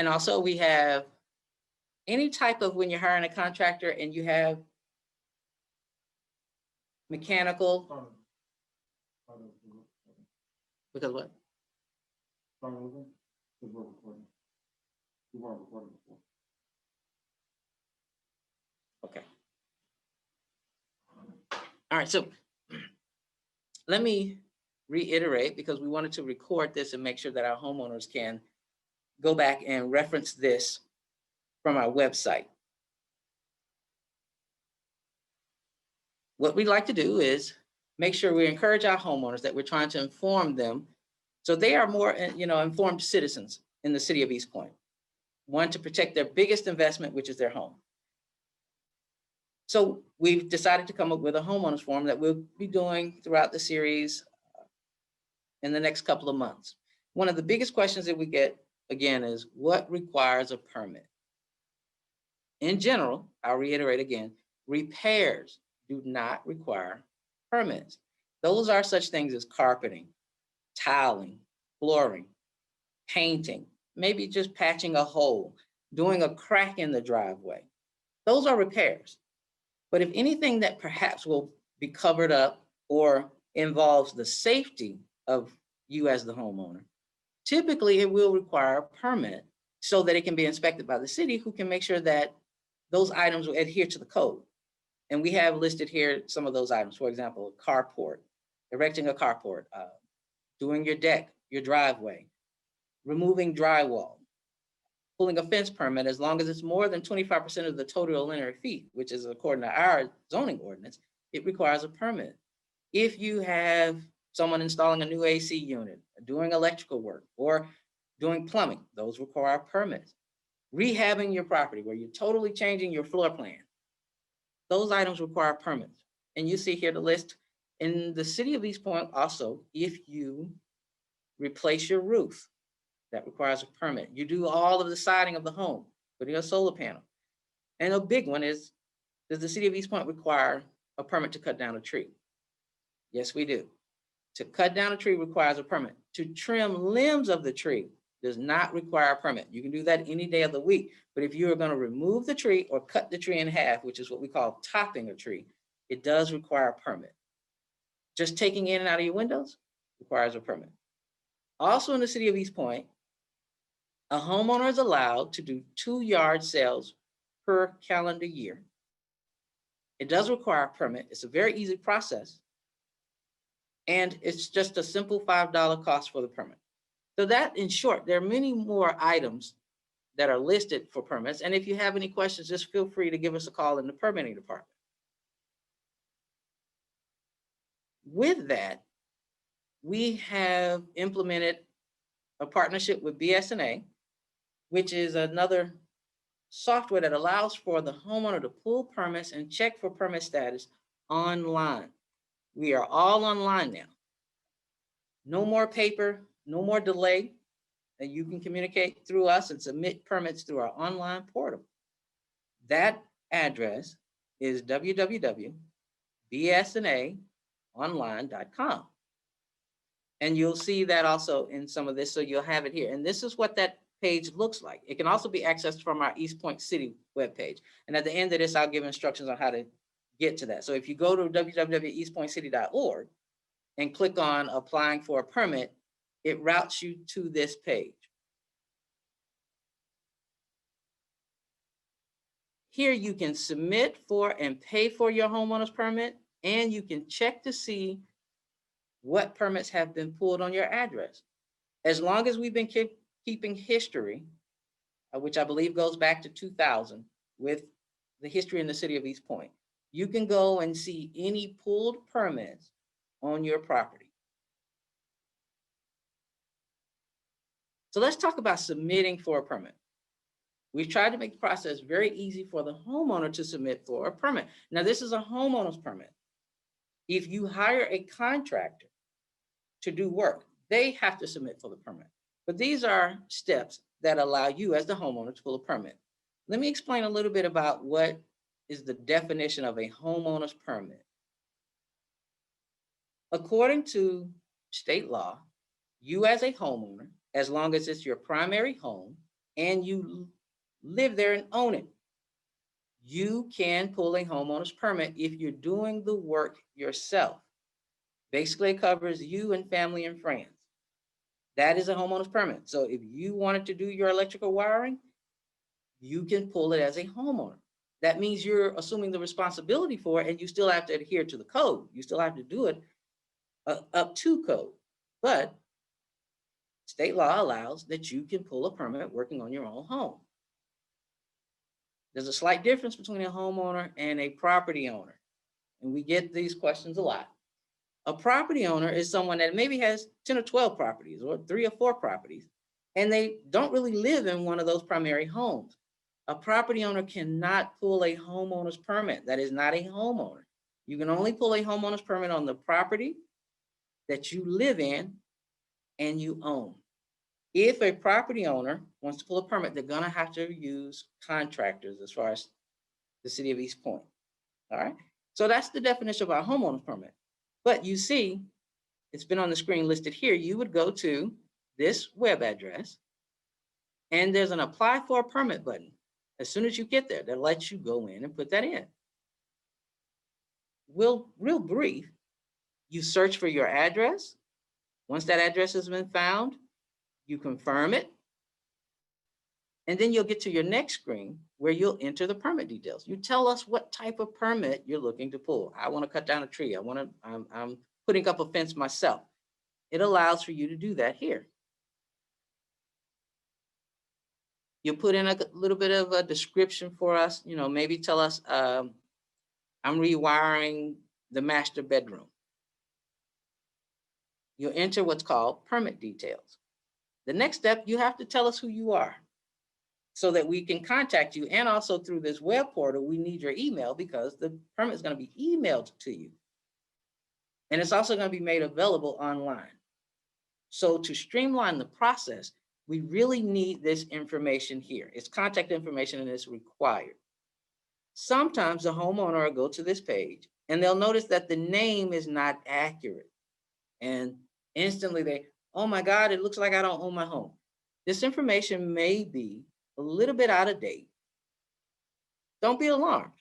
And also we have any type of, when you're hiring a contractor and you have mechanical, because what? Okay. All right, so let me reiterate, because we wanted to record this and make sure that our homeowners can go back and reference this from our website. What we'd like to do is make sure we encourage our homeowners, that we're trying to inform them so they are more, informed citizens in the city of East Point. One, to protect their biggest investment, which is their home. So we've decided to come up with a homeowners forum that we'll be doing throughout the series in the next couple of months. One of the biggest questions that we get, again, is what requires a permit? In general, I'll reiterate again, repairs do not require permits. Those are such things as carpeting, tiling, flooring, painting, maybe just patching a hole, doing a crack in the driveway. Those are repairs. But if anything that perhaps will be covered up or involves the safety of you as the homeowner, typically it will require a permit so that it can be inspected by the city, who can make sure that those items will adhere to the code. And we have listed here some of those items. For example, a carport, erecting a carport, doing your deck, your driveway, removing drywall, pulling a fence permit, as long as it's more than 25% of the total linear feet, which is according to our zoning ordinance, it requires a permit. If you have someone installing a new AC unit, doing electrical work, or doing plumbing, those require permits. Rehabbing your property, where you're totally changing your floor plan, those items require permits. And you see here the list. In the city of East Point also, if you replace your roof, that requires a permit. You do all of the siding of the home, putting a solar panel. And a big one is, does the city of East Point require a permit to cut down a tree? Yes, we do. To cut down a tree requires a permit. To trim limbs of the tree does not require a permit. You can do that any day of the week. But if you are going to remove the tree or cut the tree in half, which is what we call topping a tree, it does require a permit. Just taking in and out of your windows requires a permit. Also in the city of East Point, a homeowner is allowed to do 2 yard sales per calendar year. It does require a permit. It's a very easy process. And it's just a simple $5 cost for the permit. So that, in short, there are many more items that are listed for permits. And if you have any questions, just feel free to give us a call in the permitting department. With that, we have implemented a partnership with BS&A, which is another software that allows for the homeowner to pull permits and check for permit status online. We are all online now. No more paper, no more delay, and you can communicate through us and submit permits through our online portal. That address is www.bsnaonline.com. And you'll see that also in some of this, so you'll have it here. And this is what that page looks like. It can also be accessed from our East Point City webpage. And at the end of this, I'll give instructions on how to get to that. So if you go to www.eastpointcity.org and click on applying for a permit, it routes you to this page. Here you can submit for and pay for your homeowner's permit, and you can check to see what permits have been pulled on your address. As long as we've been keeping history, which I believe goes back to 2000, with the history in the city of East Point, you can go and see any pulled permits on your property. So let's talk about submitting for a permit. We've tried to make the process very easy for the homeowner to submit for a permit. Now, this is a homeowner's permit. If you hire a contractor to do work, they have to submit for the permit. But these are steps that allow you as the homeowner to pull a permit. Let me explain a little bit about what is the definition of a homeowner's permit. According to state law, you as a homeowner, as long as it's your primary home, and you live there and own it, you can pull a homeowner's permit if you're doing the work yourself. Basically, it covers you and family and friends. That is a homeowner's permit. So if you wanted to do your electrical wiring, you can pull it as a homeowner. That means you're assuming the responsibility for it, and you still have to adhere to the code. You still have to do it up to code. But state law allows that you can pull a permit working on your own home. There's a slight difference between a homeowner and a property owner, and we get these questions a lot. A property owner is someone that maybe has 10 or 12 properties or 3 or 4 properties, and they don't really live in one of those primary homes. A property owner cannot pull a homeowner's permit. That is not a homeowner. You can only pull a homeowner's permit on the property that you live in and you own. If a property owner wants to pull a permit, they're going to have to use contractors as far as the city of East Point. All right. So that's the definition of our homeowner's permit. But you see, it's been on the screen listed here. You would go to this web address, and there's an apply for a permit button. As soon as you get there, that lets you go in and put that in. Real brief, you search for your address. Once that address has been found, you confirm it. And then you'll get to your next screen where you'll enter the permit details. You tell us what type of permit you're looking to pull. I want to cut down a tree. I'm putting up a fence myself. It allows for you to do that here. You put in a little bit of a description for us, maybe tell us, I'm rewiring the master bedroom. You'll enter what's called permit details. The next step, you have to tell us who you are so that we can contact you. And also through this web portal, we need your email because the permit is going to be emailed to you. And it's also going to be made available online. So to streamline the process, we really need this information here. It's contact information and it's required. Sometimes the homeowner will go to this page and they'll notice that the name is not accurate. And instantly they, oh my God, it looks like I don't own my home. This information may be a little bit out of date. Don't be alarmed.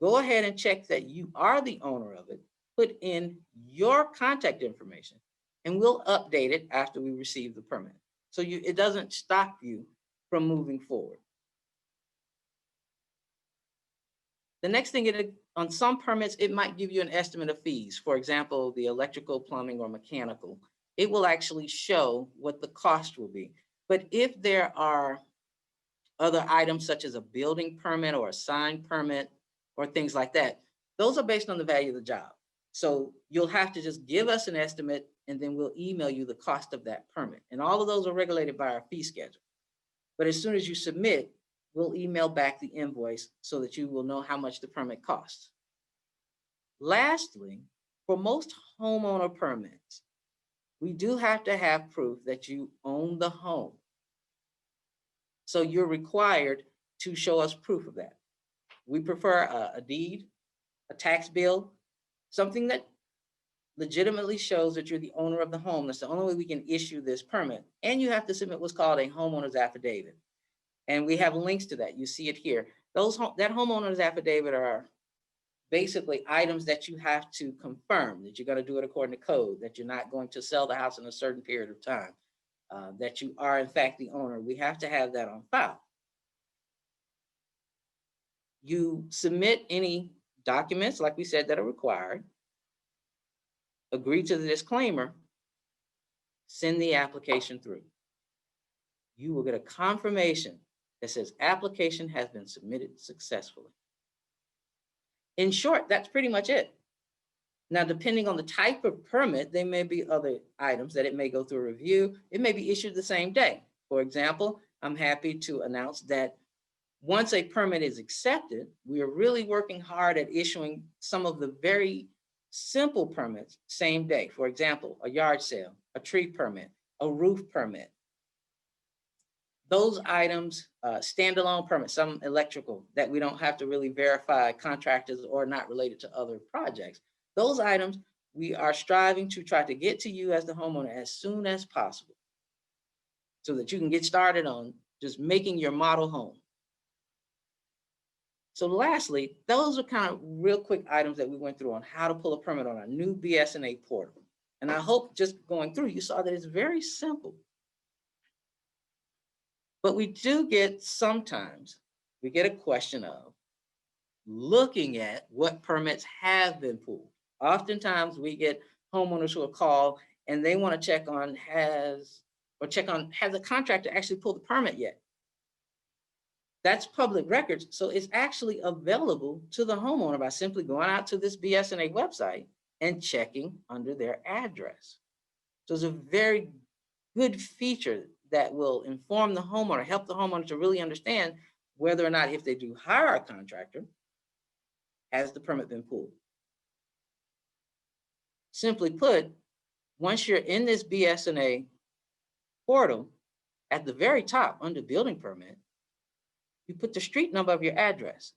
Go ahead and check that you are the owner of it. Put in your contact information and we'll update it after we receive the permit. So it doesn't stop you from moving forward. The next thing, on some permits, it might give you an estimate of fees. For example, the electrical, plumbing, or mechanical. It will actually show what the cost will be. But if there are other items such as a building permit or a sign permit or things like that, those are based on the value of the job. So you'll have to just give us an estimate and then we'll email you the cost of that permit. And all of those are regulated by our fee schedule. But as soon as you submit, we'll email back the invoice so that you will know how much the permit costs. Lastly, for most homeowner permits, we do have to have proof that you own the home. So you're required to show us proof of that. We prefer a deed, a tax bill, something that legitimately shows that you're the owner of the home. That's the only way we can issue this permit. And you have to submit what's called a homeowner's affidavit. And we have links to that. You see it here. That homeowner's affidavit are basically items that you have to confirm that you're going to do it according to code, that you're not going to sell the house in a certain period of time, that you are in fact the owner. We have to have that on file. You submit any documents, like we said, that are required, agree to the disclaimer, send the application through. You will get a confirmation that says application has been submitted successfully. In short, that's pretty much it. Now, depending on the type of permit, there may be other items that it may go through a review. It may be issued the same day. For example, I'm happy to announce that once a permit is accepted, we are really working hard at issuing some of the very simple permits same day. For example, a yard sale, a tree permit, a roof permit. Those items, standalone permits, some electrical that we don't have to really verify contractors or not related to other projects. Those items we are striving to try to get to you as the homeowner as soon as possible so that you can get started on just making your model home. So lastly, those are kind of real quick items that we went through on how to pull a permit on our new BS&A portal. And I hope just going through, you saw that it's very simple. But we do get sometimes, we get a question of looking at what permits have been pulled. Oftentimes we get homeowners who will call and they want to check on has the contractor actually pulled the permit yet? That's public records. So it's actually available to the homeowner by simply going out to this BS&A website and checking under their address. So it's a very good feature that will inform the homeowner, help the homeowner to really understand whether or not, if they do hire a contractor, has the permit been pulled. Simply put, once you're in this BS&A portal, at the very top under building permit, you put the street number of your address.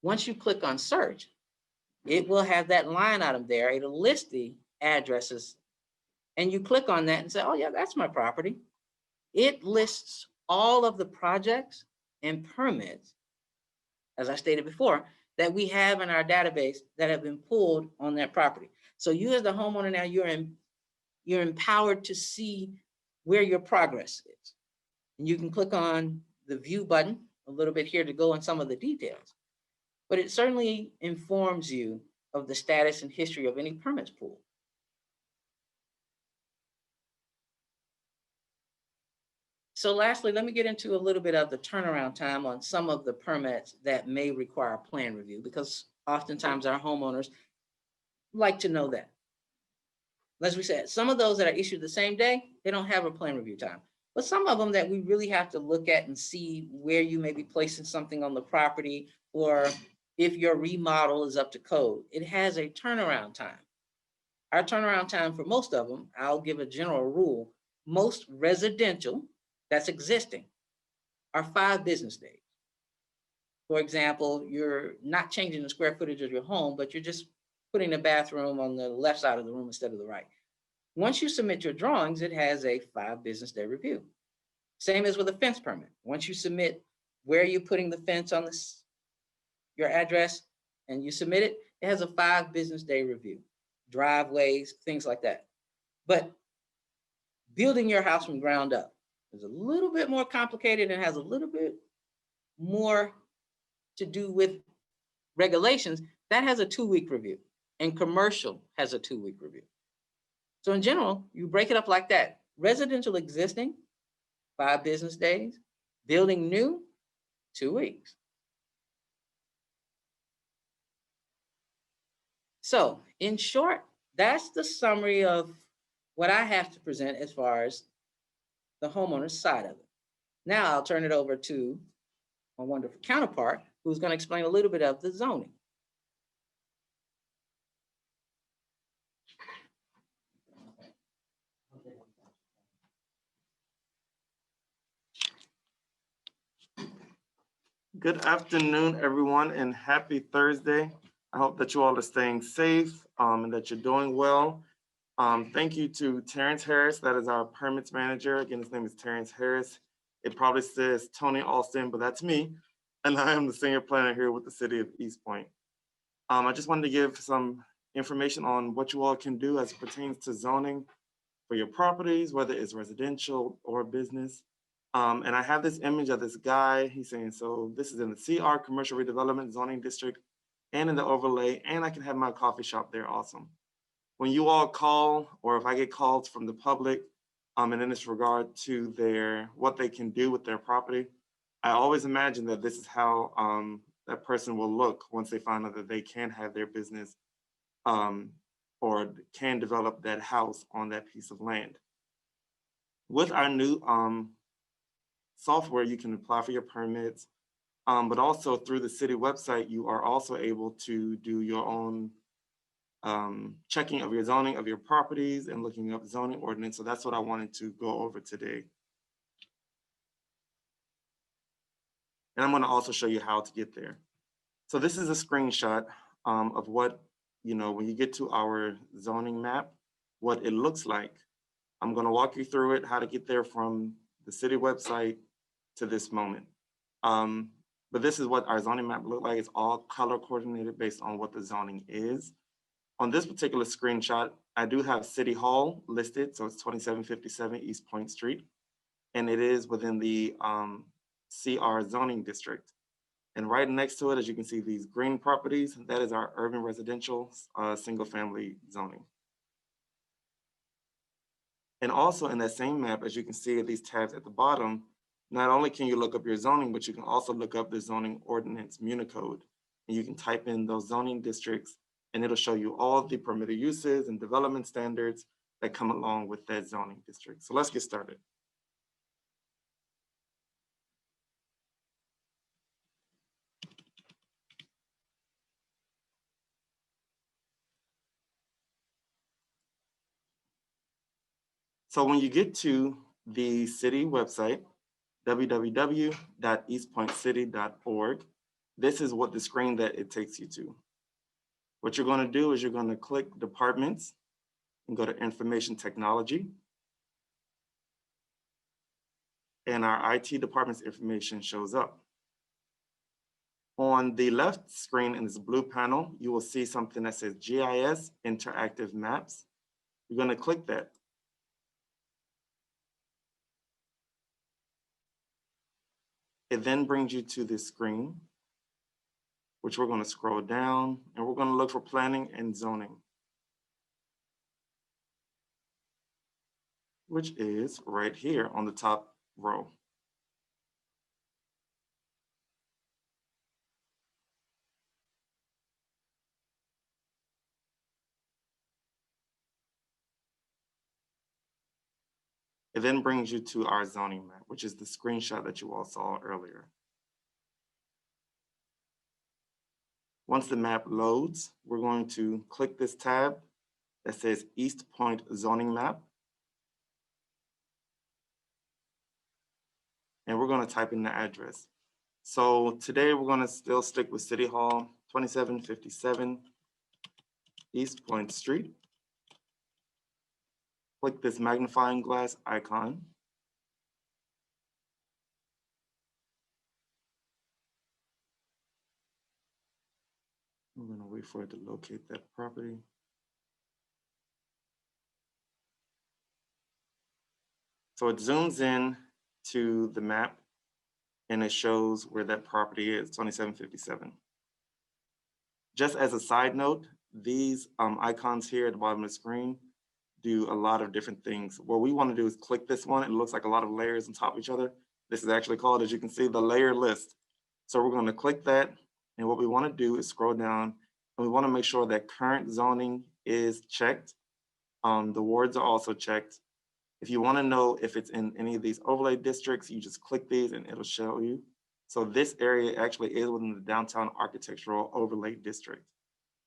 Once you click on search, it will have that line item there. It'll list the addresses, and you click on that and say, oh yeah, that's my property. It lists all of the projects and permits, as I stated before, that we have in our database that have been pulled on that property. So you as the homeowner now, you're empowered to see where your progress is. And you can click on the view button a little bit here to go on some of the details. But it certainly informs you of the status and history of any permits pulled. So lastly, let me get into a little bit of the turnaround time on some of the permits that may require a plan review, because oftentimes our homeowners like to know that. As we said, some of those that are issued the same day, they don't have a plan review time. But some of them that we really have to look at and see where you may be placing something on the property, or if your remodel is up to code, it has a turnaround time. Our turnaround time for most of them, I'll give a general rule, most residential that's existing are 5 business days. For example, you're not changing the square footage of your home, but you're just putting the bathroom on the left side of the room instead of the right. Once you submit your drawings, it has a 5 business day review. Same as with a fence permit. Once you submit where you're putting the fence on your address and you submit it, it has a 5 business day review. Driveways, things like that. But building your house from ground up is a little bit more complicated and has a little bit more to do with regulations. That has a 2-week review, and commercial has a 2-week review. So in general, you break it up like that. Residential existing, 5 business days. Building new, 2 weeks. So in short, that's the summary of what I have to present as far as the homeowner's side of it. Now I'll turn it over to my wonderful counterpart, who's going to explain a little bit of the zoning. Good afternoon, everyone, and happy Thursday. I hope that you all are staying safe and that you're doing well. Thank you to Terrence Harris, that is our permits manager. Again, his name is Terrence Harris. It probably says Tony Alston, but that's me. And I am the senior planner here with the city of East Point. I just wanted to give some information on what you all can do as it pertains to zoning for your properties, whether it's residential or business. And I have this image of this guy. He's saying, so this is in the CR Commercial Redevelopment Zoning District and in the overlay, and I can have my coffee shop there. Awesome. When you all call, or if I get calls from the public, and in this regard to what they can do with their property, I always imagine that this is how that person will look once they find out that they can have their business or can develop that house on that piece of land. With our new software, you can apply for your permits, but also through the city website, you are also able to do your own checking of your zoning of your properties and looking up zoning ordinance. So that's what I wanted to go over today. And I'm going to also show you how to get there. So this is a screenshot of what, when you get to our zoning map, what it looks like. I'm going to walk you through it, how to get there from the city website to this moment. But this is what our zoning map look like. It's all color coordinated based on what the zoning is. On this particular screenshot, I do have City Hall listed, so it's 2757 East Point Street, and it is within the CR zoning district. And right next to it, as you can see, these green properties, that is our urban residential single family zoning. And also in that same map, as you can see these tabs at the bottom, not only can you look up your zoning, but you can also look up the zoning ordinance Municode. And you can type in those zoning districts and it'll show you all the permitted uses and development standards that come along with that zoning district. So let's get started. So when you get to the city website, www.eastpointcity.org, this is what the screen that it takes you to. What you're going to do is you're going to click departments and go to information technology. And our IT department's information shows up. On the left screen in this blue panel, you will see something that says GIS Interactive Maps. You're going to click that. It then brings you to this screen, which we're going to scroll down and we're going to look for planning and zoning, which is right here on the top row. It then brings you to our zoning map, which is the screenshot that you all saw earlier. Once the map loads, we're going to click this tab that says East Point Zoning Map. And we're going to type in the address. So today we're going to still stick with City Hall, 2757 East Point Street. Click this magnifying glass icon. We're going to wait for it to locate that property. So it zooms in to the map and it shows where that property is, 2757. Just as a side note, these icons here at the bottom of the screen do a lot of different things. What we want to do is click this one. It looks like a lot of layers on top of each other. This is actually called, as you can see, the layer list. So we're going to click that. And what we want to do is scroll down and we want to make sure that current zoning is checked. The wards are also checked. If you want to know if it's in any of these overlay districts, you just click these and it'll show you. So this area actually is within the downtown architectural overlay district.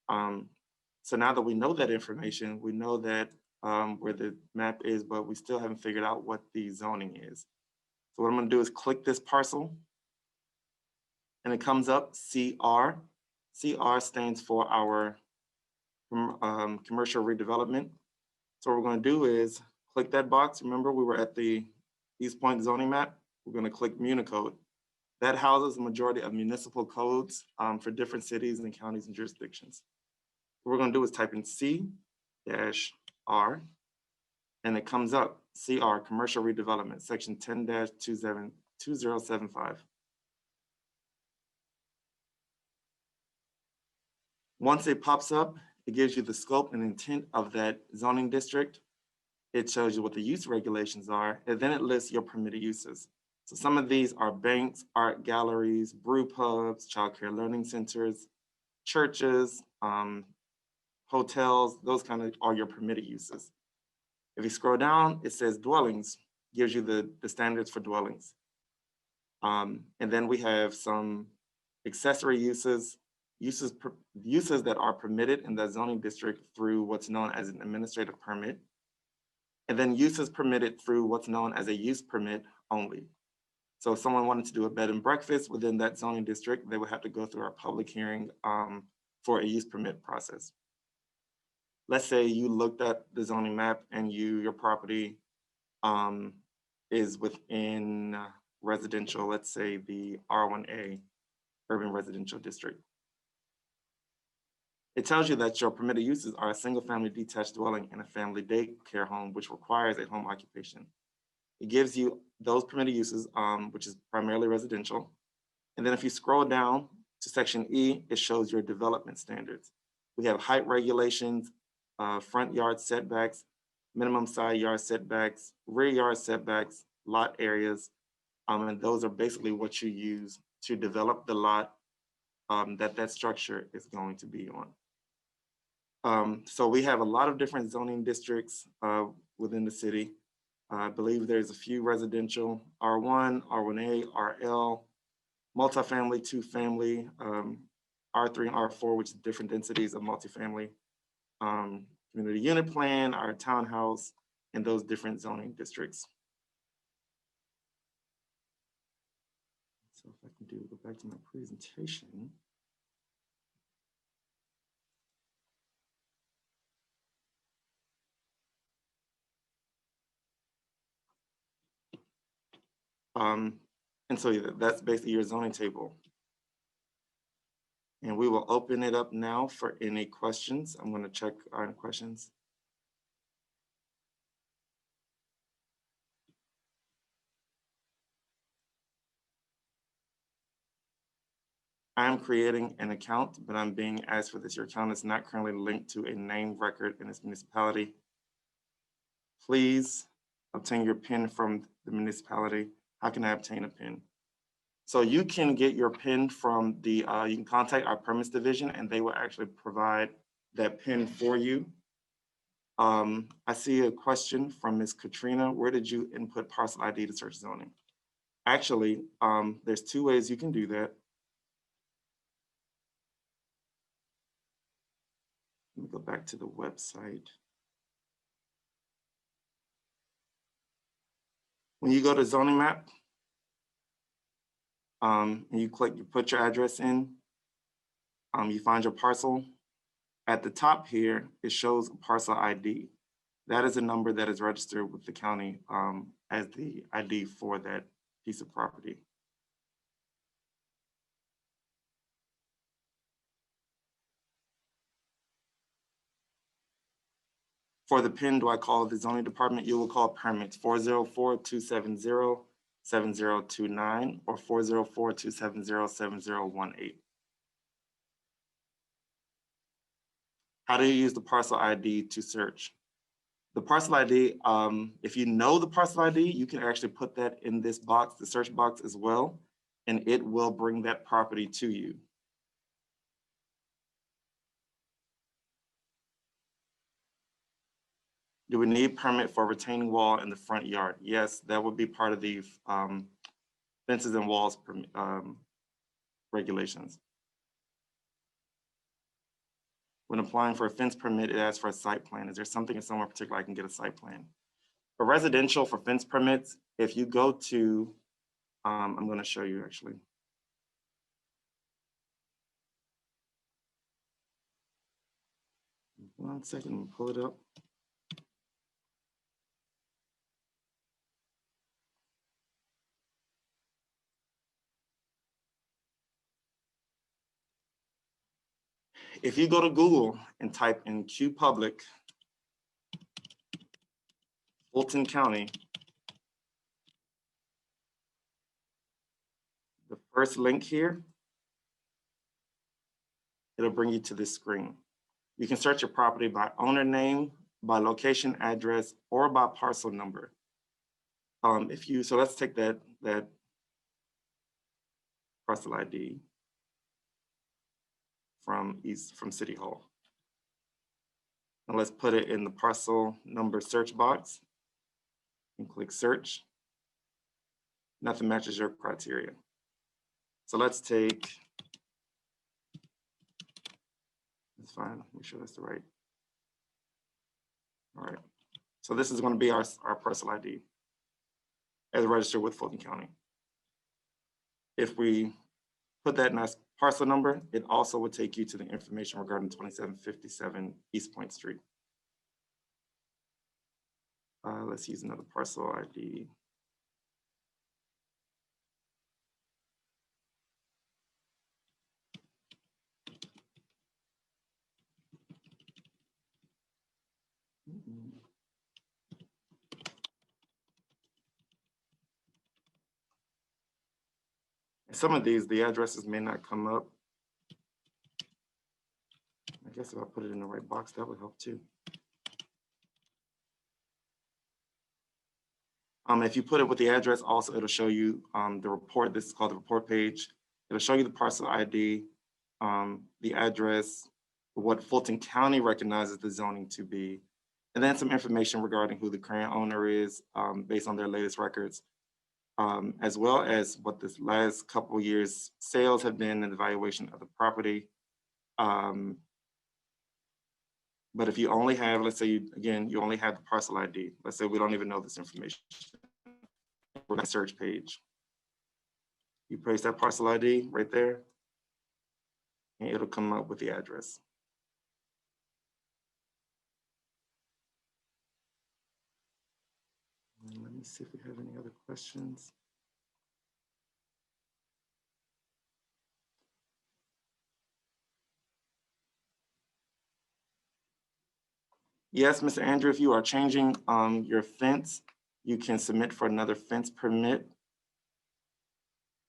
So now that we know that information, we know that where the map is, but we still haven't figured out what the zoning is. So what I'm going to do is click this parcel and it comes up CR. CR stands for our commercial redevelopment. So what we're going to do is click that box. Remember, we were at the East Point zoning map. We're going to click Municode. That houses the majority of municipal codes for different cities and counties and jurisdictions. What we're going to do is type in C-R, and it comes up, CR, Commercial Redevelopment, section 10-2075. Once it pops up, it gives you the scope and intent of that zoning district. It shows you what the use regulations are, and then it lists your permitted uses. So some of these are banks, art galleries, brew pubs, childcare learning centers, churches, hotels, those kind of are your permitted uses. If you scroll down, it says dwellings, gives you the standards for dwellings. And then we have some accessory uses that are permitted in that zoning district through what's known as an administrative permit. And then uses permitted through what's known as a use permit only. So if someone wanted to do a bed and breakfast within that zoning district, they would have to go through our public hearing for a use permit process. Let's say you looked at the zoning map and your property is within residential, let's say the R1A, urban residential district. It tells you that your permitted uses are a single family detached dwelling and a family daycare home, which requires a home occupation. It gives you those permitted uses, which is primarily residential. And then if you scroll down to section E, it shows your development standards. We have height regulations, front yard setbacks, minimum side yard setbacks, rear yard setbacks, lot areas. And those are basically what you use to develop the lot that structure is going to be on. So we have a lot of different zoning districts within the city. I believe there's a few residential, R1, R1A, RL, multifamily, two-family, R3 and R4, which is different densities of multifamily, community unit plan, our townhouse, and those different zoning districts. So if I can go back to my presentation. And so that's basically your zoning table. And we will open it up now for any questions. I'm going to check our questions. I'm creating an account, but I'm being asked for this. Your account is not currently linked to a name record in this municipality. Please obtain your PIN from the municipality. How can I obtain a PIN? So you can get your PIN from the, you can contact our permits division and they will actually provide that PIN for you. I see a question from Ms. Katrina. Where did you input parcel ID to search zoning? Actually, there's two ways you can do that. Let me go back to the website. When you go to zoning map, and you put your address in, you find your parcel. At the top here, it shows parcel ID. That is a number that is registered with the county as the ID for that piece of property. For the PIN, do I call the zoning department? You will call permits 404-270-7029 or 404-270-7018. How do you use the parcel ID to search? The parcel ID, if you know the parcel ID, you can actually put that in this box, the search box as well, and it will bring that property to you. Do we need permit for retaining wall in the front yard? Yes, that would be part of the fences and walls regulations. When applying for a fence permit, it asks for a site plan. Is there something in somewhere particular I can get a site plan? For residential, for fence permits, if you go to, I'm going to show you actually. One second, let me pull it up. If you go to Google and type in Q Public, Fulton County, the first link here, it'll bring you to this screen. You can search your property by owner name, by location address, or by parcel number. So let's take that parcel ID from City Hall. And let's put it in the parcel number search box and click search. Nothing matches your criteria. So let's take, that's fine, make sure that's the right. All right, so this is going to be our parcel ID as registered with Fulton County. If we put that in our parcel number, it also will take you to the information regarding 2757 East Point Street. Let's use another parcel ID. Some of these, the addresses may not come up. I guess if I put it in the right box, that would help too. If you put it with the address, also it'll show you the report. This is called the report page. It'll show you the parcel ID, the address, what Fulton County recognizes the zoning to be, and then some information regarding who the current owner is based on their latest records, as well as what this last couple of years sales have been and the valuation of the property. But if you only have, let's say, you only have the parcel ID. Let's say we don't even know this information. We're on a search page. You place that parcel ID right there, and it'll come up with the address. And let me see if we have any other questions. Yes, Mr. Andrew, if you are changing your fence, you can submit for another fence permit.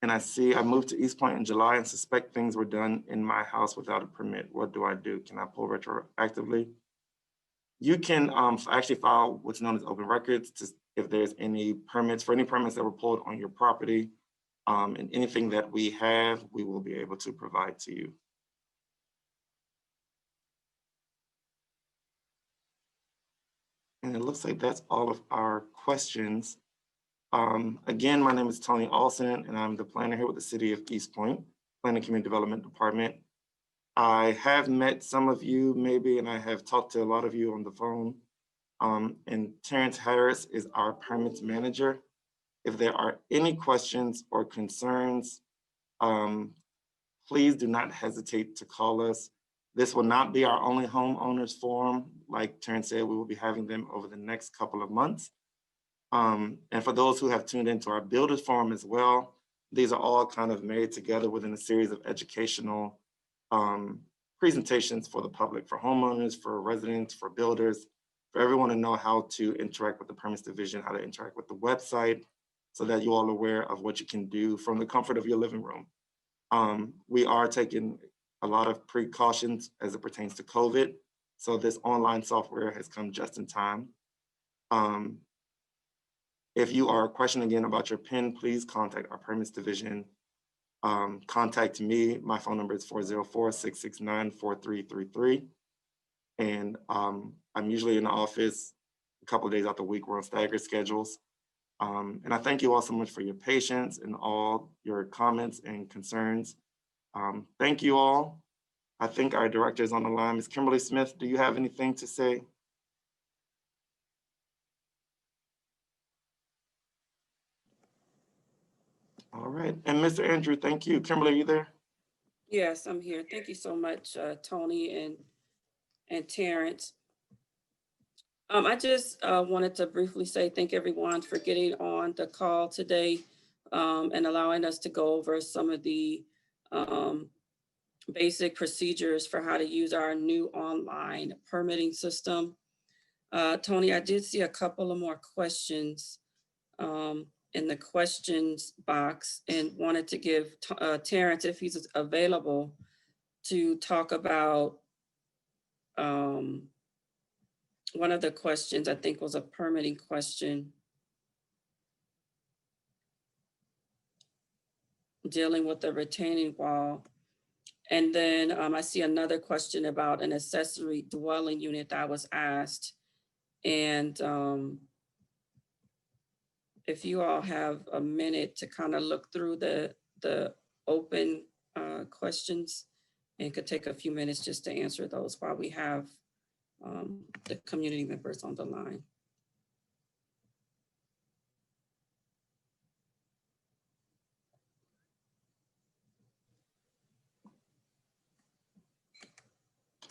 And I see I moved to East Point in July and suspect things were done in my house without a permit. What do I do? Can I pull retroactively? You can actually file what's known as open records to, if there's any permits, for any permits that were pulled on your property, and anything that we have, we will be able to provide to you. And it looks like that's all of our questions. Again, my name is Tony Olson, and I'm the planner here with the City of East Point, Planning Community Development Department. I have met some of you maybe, and I have talked to a lot of you on the phone. And Terrence Harris is our permits manager. If there are any questions or concerns, please do not hesitate to call us. This will not be our only homeowners forum. Like Terrence said, we will be having them over the next couple of months. And for those who have tuned into our builders forum as well, these are all kind of made together within a series of educational presentations for the public, for homeowners, for residents, for builders, for everyone to know how to interact with the permits division, how to interact with the website, so that you're all aware of what you can do from the comfort of your living room. We are taking a lot of precautions as it pertains to COVID. So this online software has come just in time. If you are questioning again about your PIN, please contact our permits division. Contact me. My phone number is 404-669-4333. And I'm usually in the office a couple of days out the week. We're on staggered schedules. And I thank you all so much for your patience and all your comments and concerns. Thank you all. I think our director is on the line. Ms. Kimberly Smith, do you have anything to say? All right, and Mr. Andrew, thank you. Kimberly, are you there? Yes, I'm here. Thank you so much, Tony and Terrence. I just wanted to briefly say thank everyone for getting on the call today and allowing us to go over some of the basic procedures for how to use our new online permitting system. Tony, I did see a couple of more questions in the questions box and wanted to give Terrence, if he's available, to talk about one of the questions, I think was a permitting question dealing with the retaining wall. And then I see another question about an accessory dwelling unit that was asked. And if you all have a minute to kind of look through the open questions, and could take a few minutes just to answer those while we have the community members on the line.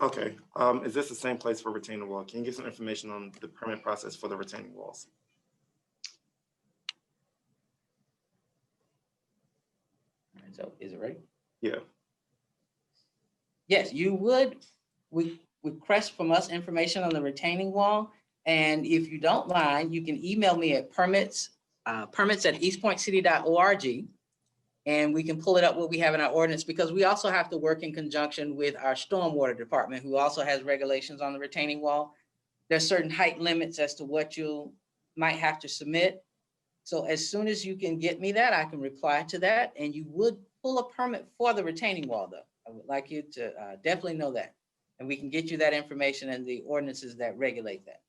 Okay, is this the same place for retaining wall? Can you give some information on the permit process for the retaining walls? So is it ready? Yeah. Yes, you would request from us information on the retaining wall. And if you don't mind, you can email me at permits@eastpointcity.org. And we can pull it up what we have in our ordinance, because we also have to work in conjunction with our stormwater department, who also has regulations on the retaining wall. There's certain height limits as to what you might have to submit. So as soon as you can get me that, I can reply to that, and you would pull a permit for the retaining wall, though. I would like you to definitely know that. And we can get you that information and the ordinances that regulate that.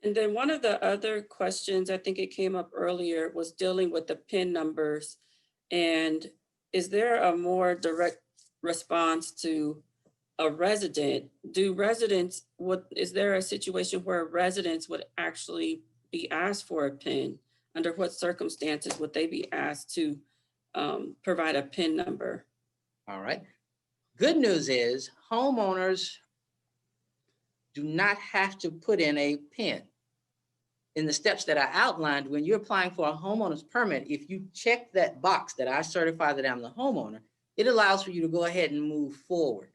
And then one of the other questions, I think it came up earlier, was dealing with the PIN numbers. And is there a more direct response to a resident? Is there a situation where residents would actually be asked for a PIN? Under what circumstances would they be asked to provide a PIN number? All right. Good news is homeowners do not have to put in a PIN. In the steps that I outlined, when you're applying for a homeowner's permit, if you check that box that I certify that I'm the homeowner, it allows for you to go ahead and move forward.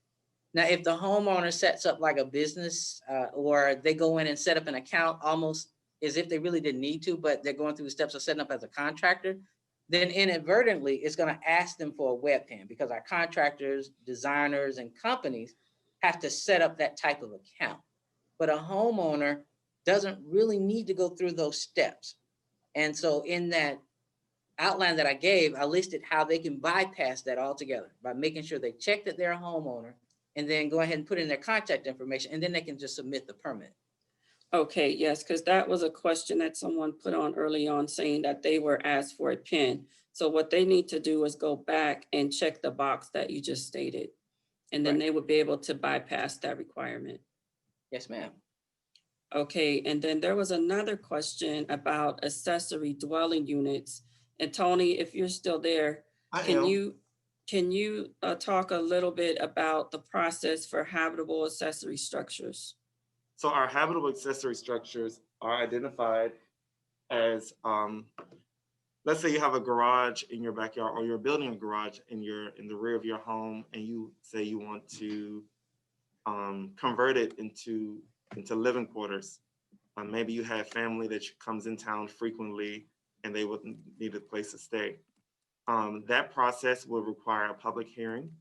Now, if the homeowner sets up like a business or they go in and set up an account almost as if they really didn't need to, but they're going through the steps of setting up as a contractor, then inadvertently it's going to ask them for a web PIN, because our contractors, designers, and companies have to set up that type of account. But a homeowner doesn't really need to go through those steps. And so in that outline that I gave, I listed how they can bypass that altogether by making sure they check that they're a homeowner, and then go ahead and put in their contact information, and then they can just submit the permit. Okay, yes, because that was a question that someone put on early on, saying that they were asked for a PIN. So what they need to do is go back and check the box that you just stated, and then Right. they would be able to bypass that requirement. Yes, ma'am. Okay, and then there was another question about accessory dwelling units. And Tony, if you're still there, can you talk a little bit about the process for habitable accessory structures? So our habitable accessory structures are identified as, let's say you have a garage in your backyard, or you're building a garage in the rear of your home, and you say you want to convert it into living quarters. Maybe you have family that comes in town frequently and they would need a place to stay. That process would require a public hearing,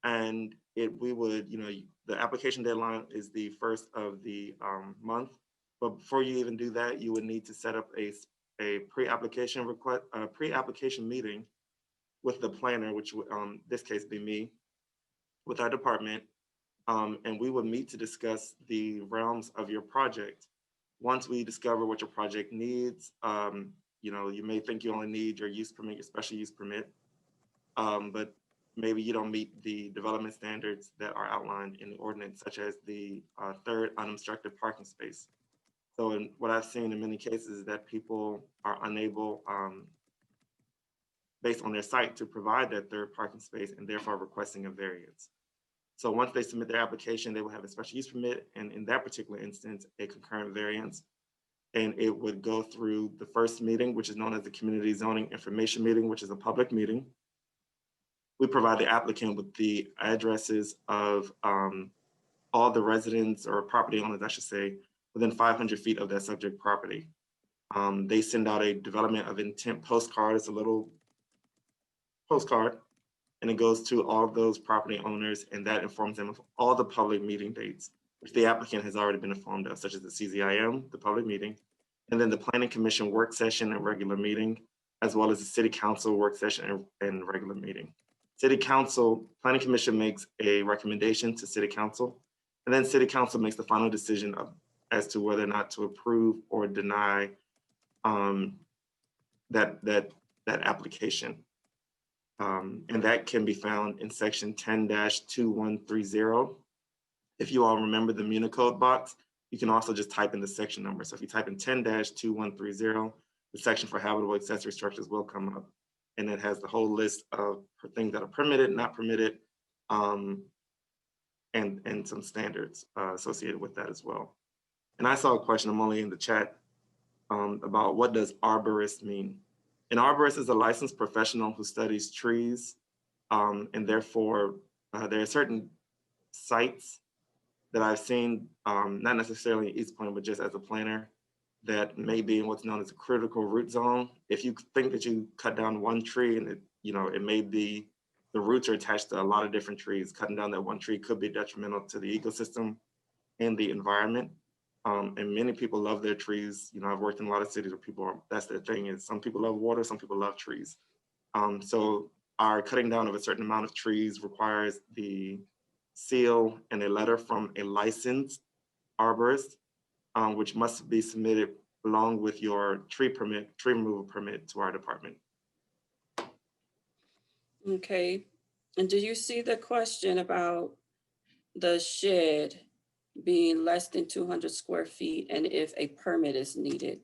and the application deadline is the first of the month. But before you even do that, you would need to set up a pre-application meeting with the planner, which would this case be me, with our department. And we would meet to discuss the realms of your project. Once we discover what your project needs, you may think you only need your use permit, your special use permit, but maybe you don't meet the development standards that are outlined in the ordinance, such as the third unobstructed parking space. So what I've seen in many cases is that people are unable, based on their site, to provide that third parking space, and therefore requesting a variance. So once they submit their application, they will have a special use permit, and in that particular instance, a concurrent variance. And it would go through the first meeting, which is known as the Community Zoning Information Meeting, which is a public meeting. We provide the applicant with the addresses of all the residents, or property owners, I should say, within 500 feet of that subject property. They send out a development of intent postcard. It's a little postcard, and it goes to all of those property owners, and that informs them of all the public meeting dates, which the applicant has already been informed of, such as the CZIM, the public meeting, and then the Planning Commission work session and regular meeting, as well as the City Council work session and regular meeting. Planning Commission makes a recommendation to City Council, and then City Council makes the final decision as to whether or not to approve or deny that application. And that can be found in section 10-2130. If you all remember the Municode box, you can also just type in the section number. So if you type in 10-2130, the section for habitable accessory structures will come up, and it has the whole list of things that are permitted, not permitted, and some standards associated with that as well. And I saw a question, I'm only in the chat, about what does arborist mean? An arborist is a licensed professional who studies trees, and therefore there are certain sites that I've seen, not necessarily in East Point, but just as a planner, that may be in what's known as a critical root zone. If you think that you cut down one tree and it may be the roots are attached to a lot of different trees, cutting down that one tree could be detrimental to the ecosystem and the environment. And many people love their trees. I've worked in a lot of cities where that's their thing, is some people love water, some people love trees. So our cutting down of a certain amount of trees requires the seal and a letter from a licensed arborist, which must be submitted along with your tree removal permit to our department. Okay, and do you see the question about the shed being less than 200 square feet and if a permit is needed?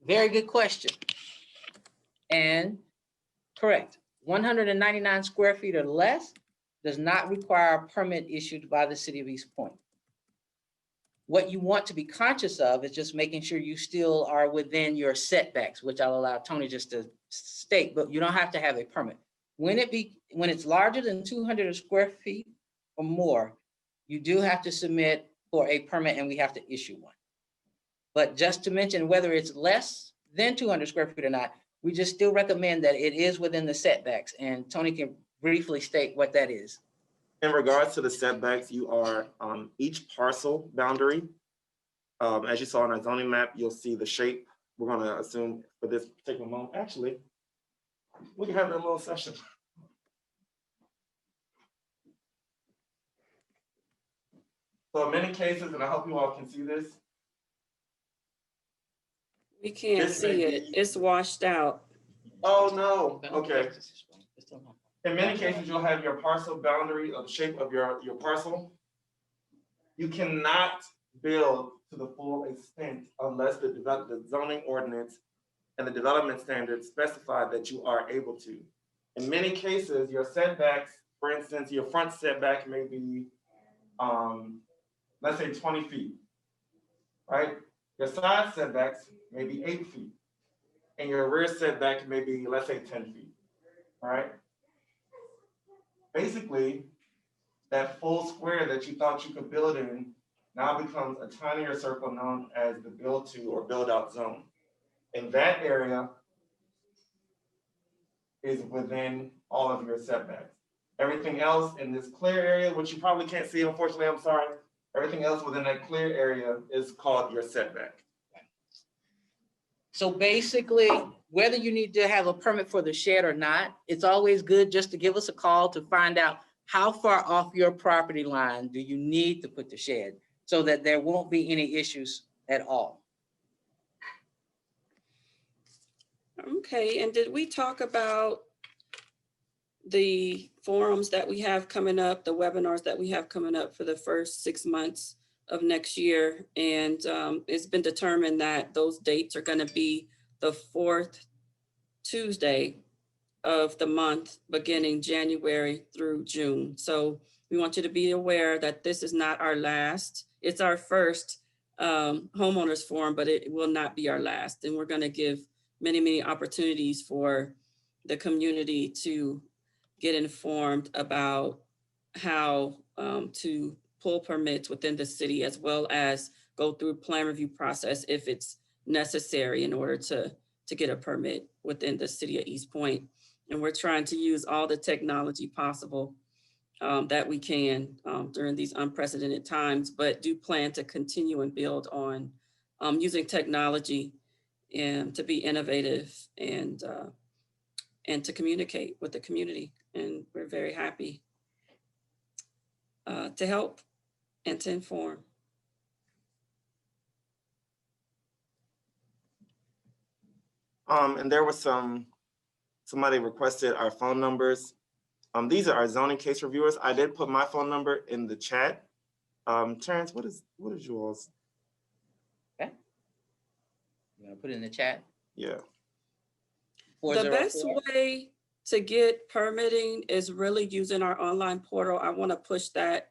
Very good question. And correct, 199 square feet or less does not require a permit issued by the city of East Point. What you want to be conscious of is just making sure you still are within your setbacks, which I'll allow Tony just to state, but you don't have to have a permit. When it's larger than 200 square feet or more, you do have to submit for a permit and we have to issue one. But just to mention, whether it's less than 200 square feet or not, we just still recommend that it is within the setbacks. And Tony can briefly state what that is. In regards to the setbacks, you are each parcel boundary. As you saw on our zoning map, you'll see the shape. We're going to assume for this particular moment, actually, we can have that little session. So in many cases, and I hope you all can see this. We can't see it. It's washed out. Oh, no. Okay. In many cases, you'll have your parcel boundary of the shape of your parcel. You cannot build to the full extent unless the zoning ordinance and the development standards specify that you are able to. In many cases, your setbacks, for instance, your front setback may be, let's say 20 feet, right? Your side setbacks may be 8 feet, and your rear setback may be, let's say 10 feet, all right? Basically, that full square that you thought you could build in now becomes a tinier circle known as the build to or build out zone. And that area is within all of your setbacks. Everything else in this clear area, which you probably can't see, unfortunately, I'm sorry. Everything else within that clear area is called your setback. So basically, whether you need to have a permit for the shed or not, it's always good just to give us a call to find out how far off your property line do you need to put the shed so that there won't be any issues at all. Okay, and did we talk about the forums that we have coming up, the webinars that we have coming up for the first 6 months of next year? And it's been determined that those dates are going to be the 4th Tuesday of the month, beginning January through June. So we want you to be aware that this is not our last. It's our first homeowners forum, but it will not be our last. And we're going to give many, many opportunities for the community to get informed about how to pull permits within the city, as well as go through plan review process if it's necessary in order to get a permit within the city of East Point. And we're trying to use all the technology possible that we can during these unprecedented times, but do plan to continue and build on using technology and to be innovative and to communicate with the community. And we're very happy to help and to inform. And there was somebody requested our phone numbers. These are our zoning case reviewers. I did put my phone number in the chat. Terrence, what is yours? Okay. You want to put it in the chat? Yeah. The best way to get permitting is really using our online portal. I want to push that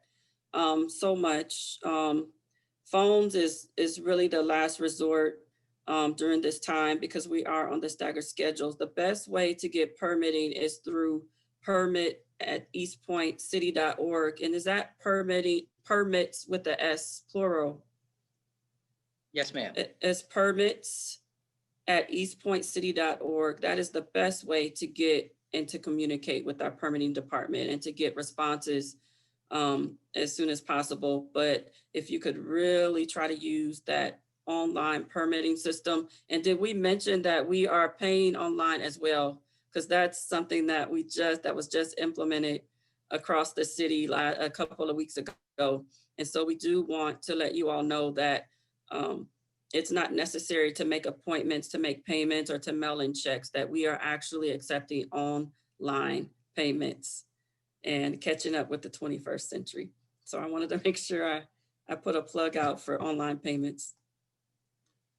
so much. Phones is really the last resort during this time because we are on the staggered schedules. The best way to get permitting is through permit@eastpointcity.org. And is that permits with the S, plural? Yes, ma'am. It's permits@eastpointcity.org. That is the best way to get and to communicate with our permitting department and to get responses as soon as possible. But if you could really try to use that online permitting system. And did we mention that we are paying online as well? Because that's something that was just implemented across the city a couple of weeks ago. And so we do want to let you all know that it's not necessary to make appointments, to make payments, or to mail in checks, that we are actually accepting online payments and catching up with the 21st century. So I wanted to make sure I put a plug out for online payments.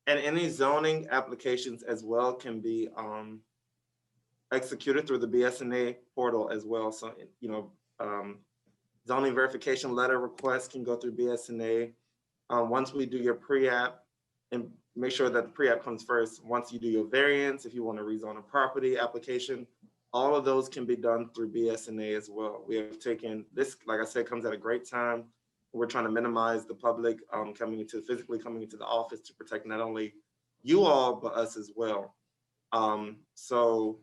And any zoning applications as well can be executed through the BSNA portal as well. So, zoning verification letter requests can go through BSNA. Once we do your pre-app, and make sure that the pre-app comes first. Once you do your variance, if you want to rezone a property application, all of those can be done through BSNA as well. We have taken this, like I said, comes at a great time. We're trying to minimize the public physically coming into the office to protect not only you all, but us as well. So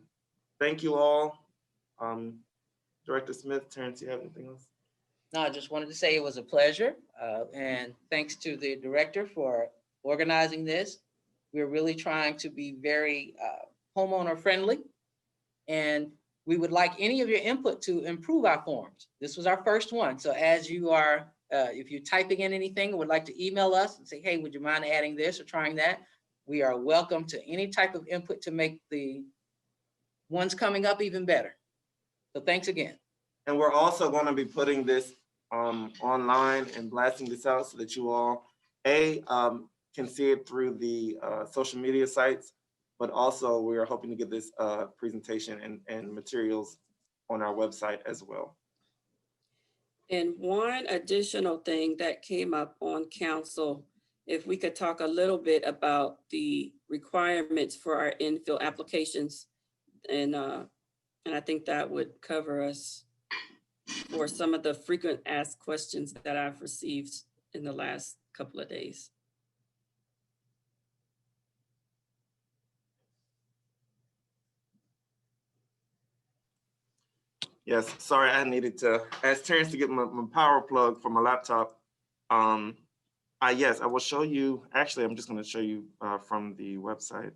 thank you all. Director Smith, Terrence, you have anything else? No, I just wanted to say it was a pleasure. And thanks to the director for organizing this. We're really trying to be very homeowner friendly. And we would like any of your input to improve our forms. This was our first one. So as you are, if you're typing in anything and would like to email us and say, hey, would you mind adding this or trying that? We are welcome to any type of input to make the ones coming up even better. So thanks again. And we're also going to be putting this online and blasting this out so that you all, can see it through the social media sites, but also we are hoping to get this presentation and materials on our website as well. And one additional thing that came up on council, if we could talk a little bit about the requirements for our infill applications. And I think that would cover us for some of the frequent asked questions that I've received in the last couple of days. Yes, sorry, I needed to ask Terrence to get my power plug for my laptop. Yes, I will show you. Actually, I'm just going to show you from the website.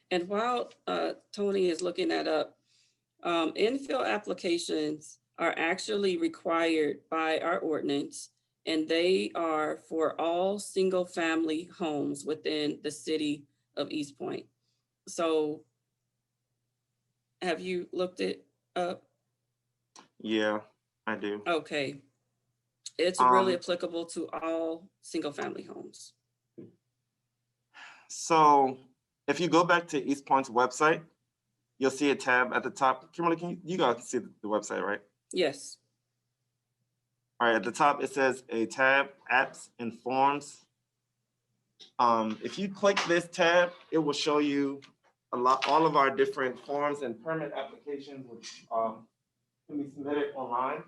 And while Tony is looking that up, infill applications are actually required by our ordinance, and they are for all single-family homes within the city of East Point. So have you looked it up? Yeah, I do. Okay. It's really applicable to all single-family homes. So if you go back to East Point's website, you'll see a tab at the top. Kimberly, you guys can see the website, right? Yes. All right, at the top, it says a tab, apps and forms. If you click this tab, it will show you all of our different forms and permit applications, which can be submitted online.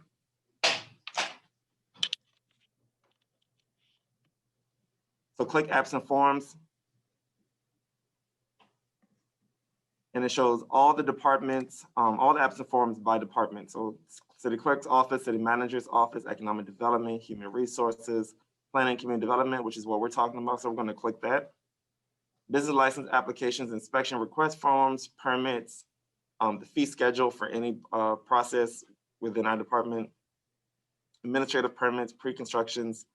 So click apps and forms. And it shows all the departments, all the apps and forms by department. So city clerk's office, city manager's office, economic development, human resources, planning and community development, which is what we're talking about. So we're going to click that. Business license applications, inspection request forms, permits, the fee schedule for any process within our department, administrative permits, pre-constructions,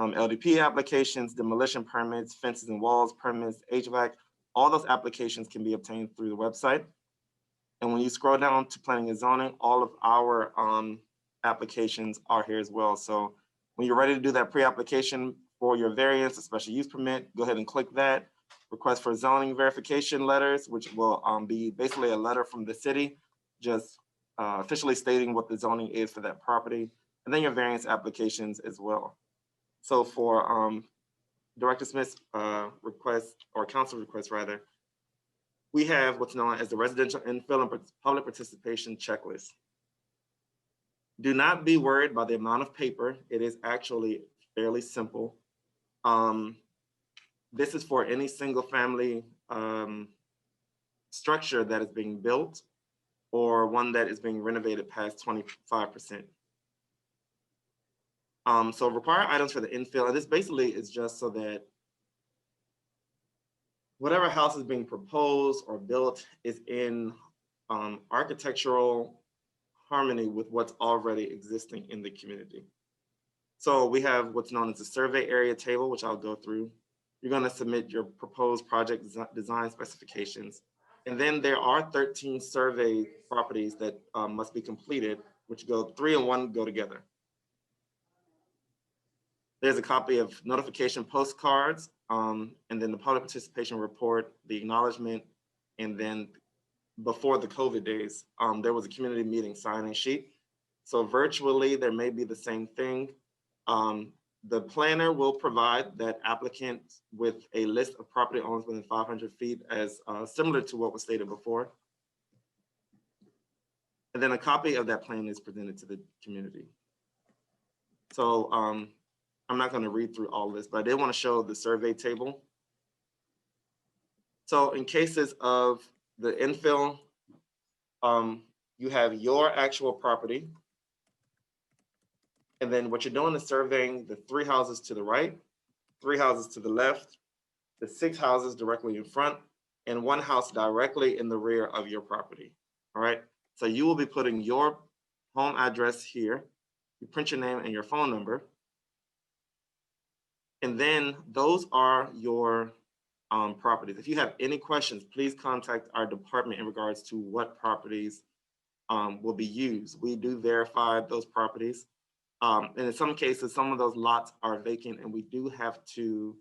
LDP applications, demolition permits, fences and walls permits, HVAC. All those applications can be obtained through the website. And when you scroll down to planning and zoning, all of our applications are here as well. So when you're ready to do that pre-application for your variance, a special use permit, go ahead and click that. Request for zoning verification letters, which will be basically a letter from the city, just officially stating what the zoning is for that property. And then your variance applications as well. So for Director Smith's request, or council request rather, we have what's known as the residential infill and public participation checklist. Do not be worried by the amount of paper. It is actually fairly simple. This is for any single family structure that is being built or one that is being renovated past 25%. So required items for the infill, and this basically is just so that whatever house is being proposed or built is in architectural harmony with what's already existing in the community. So we have what's known as the survey area table, which I'll go through. You're going to submit your proposed project design specifications. And then there are 13 survey properties that must be completed, which go 3 and 1 go together. There's a copy of notification postcards, and then the public participation report, the acknowledgement, and then before the COVID days, there was a community meeting signing sheet. So virtually, there may be the same thing. The planner will provide that applicant with a list of property owners within 500 feet as similar to what was stated before. And then a copy of that plan is presented to the community. So I'm not going to read through all of this, but I did want to show the survey table. So in cases of the infill, you have your actual property. And then what you're doing is surveying the 3 houses to the right, 3 houses to the left, the 6 houses directly in front, and 1 house directly in the rear of your property. All right. So you will be putting your home address here. You print your name and your phone number. And then those are your properties. If you have any questions, please contact our department in regards to what properties will be used. We do verify those properties. And in some cases, some of those lots are vacant, and we do have to,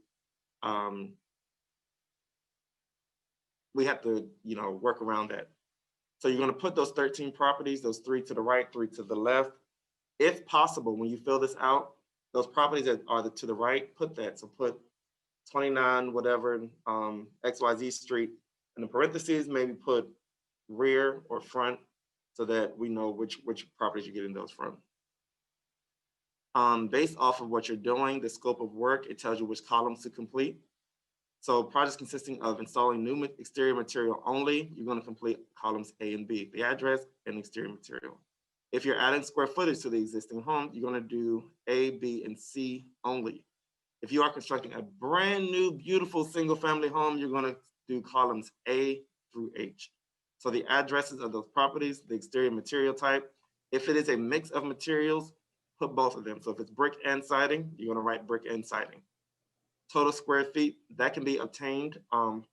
work around that. So you're going to put those 13 properties, those 3 to the right, 3 to the left. If possible, when you fill this out, those properties that are to the right, put that. So put 29, whatever, XYZ Street. In the parentheses, maybe put rear or front so that we know which properties you're getting those from. Based off of what you're doing, the scope of work, it tells you which columns to complete. So projects consisting of installing new exterior material only, you're going to complete columns A and B, the address and exterior material. If you're adding square footage to the existing home, you're going to do A, B, and C only. If you are constructing a brand new, beautiful single family home, you're going to do columns A through H. So the addresses of those properties, the exterior material type. If it is a mix of materials, put both of them. So if it's brick and siding, you're going to write brick and siding. Total square feet, that can be obtained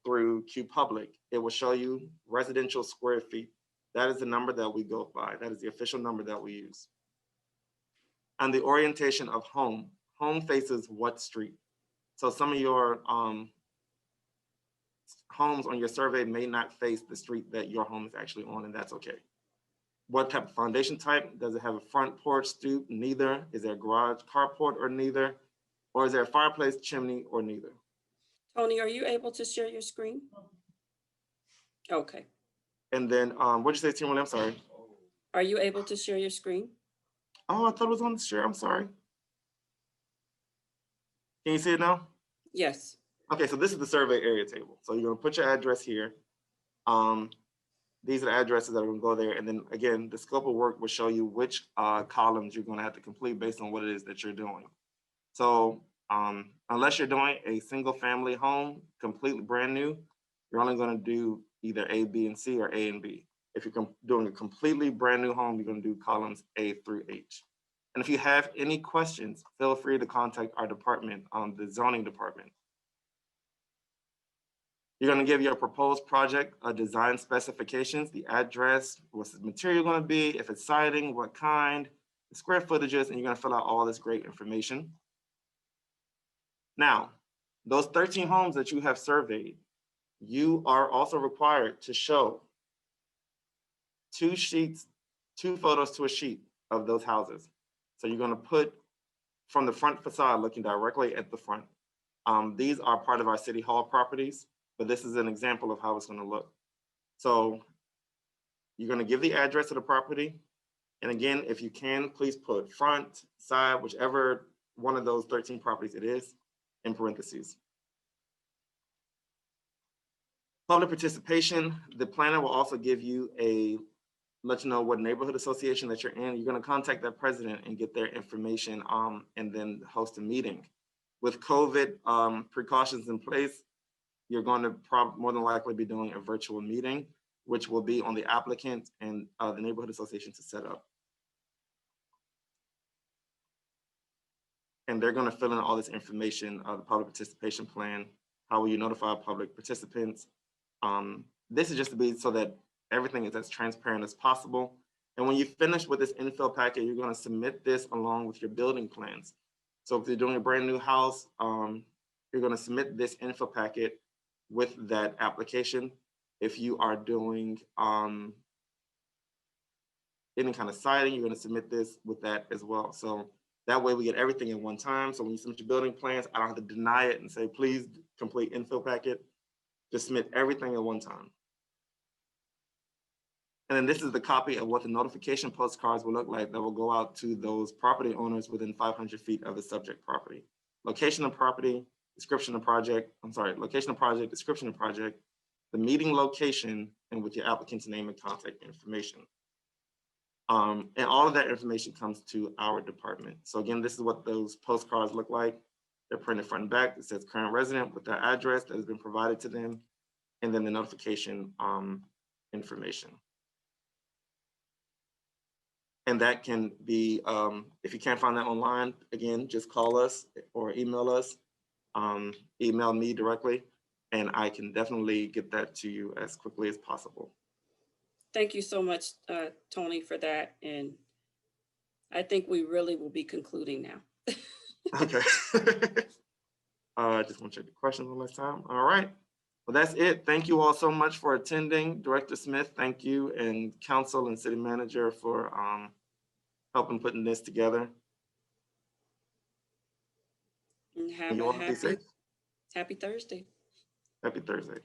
through QPublic. It will show you residential square feet. That is the number that we go by. That is the official number that we use. And the orientation of home. Home faces what street? So some of your homes on your survey may not face the street that your home is actually on, and that's okay. What type of foundation type? Does it have a front porch, stoop? Neither. Is there a garage, carport, or neither? Or is there a fireplace, chimney, or neither? Tony, are you able to share your screen? Okay. And then, what'd you say, Timberly? I'm sorry. Are you able to share your screen? Oh, I thought it was on the share. I'm sorry. Can you see it now? Yes. Okay, so this is the survey area table. So you're going to put your address here. These are the addresses that are going to go there. And then again, the scope of work will show you which columns you're going to have to complete based on what it is that you're doing. So unless you're doing a single family home, completely brand new, you're only going to do either A, B, and C, or A and B. If you're doing a completely brand new home, you're going to do columns A through H. And if you have any questions, feel free to contact our department, the zoning department. You're going to give your proposed project design specifications, the address, what's the material going to be, if it's siding, what kind, the square footages, and you're going to fill out all this great information. Now, those 13 homes that you have surveyed, you are also required to show 2 photos to a sheet of those houses. So you're going to put from the front facade looking directly at the front. These are part of our City Hall properties, but this is an example of how it's going to look. So you're gonna give the address of the property. And again, if you can, please put front, side, whichever one of those 13 properties it is, in parentheses. Public participation, the planner will also give you let you know what neighborhood association that you're in. You're gonna contact that president and get their information and then host a meeting. With COVID precautions in place, you're going to more than likely be doing a virtual meeting, which will be on the applicant and the neighborhood association to set up. And they're going to fill in all this information, the public participation plan, how will you notify public participants. This is just to be so that everything is as transparent as possible. And when you finish with this infill packet, you're going to submit this along with your building plans. So if you're doing a brand new house, you're going to submit this info packet with that application. If you are doing any kind of siding, you're going to submit this with that as well. So that way we get everything in one time. So when you submit your building plans, I don't have to deny it and say, please complete infill packet. Just submit everything at one time. And then this is the copy of what the notification postcards will look like that will go out to those property owners within 500 feet of the subject property. Location of property, description of project, location of project, description of project, the meeting location, and with your applicant's name and contact information. And all of that information comes to our department. So again, this is what those postcards look like. They're printed front and back. It says current resident with their address that has been provided to them, and then the notification information. And that can be, if you can't find that online, again, just call us or email us, email me directly, and I can definitely get that to you as quickly as possible. Thank you so much, Tony, for that. And I think we really will be concluding now. Okay. I just want to check the questions one last time. All right. Well, that's it. Thank you all so much for attending. Director Smith, thank you, and council and city manager for helping putting this together. And have You a all be safe. happy Thursday. Happy Thursday.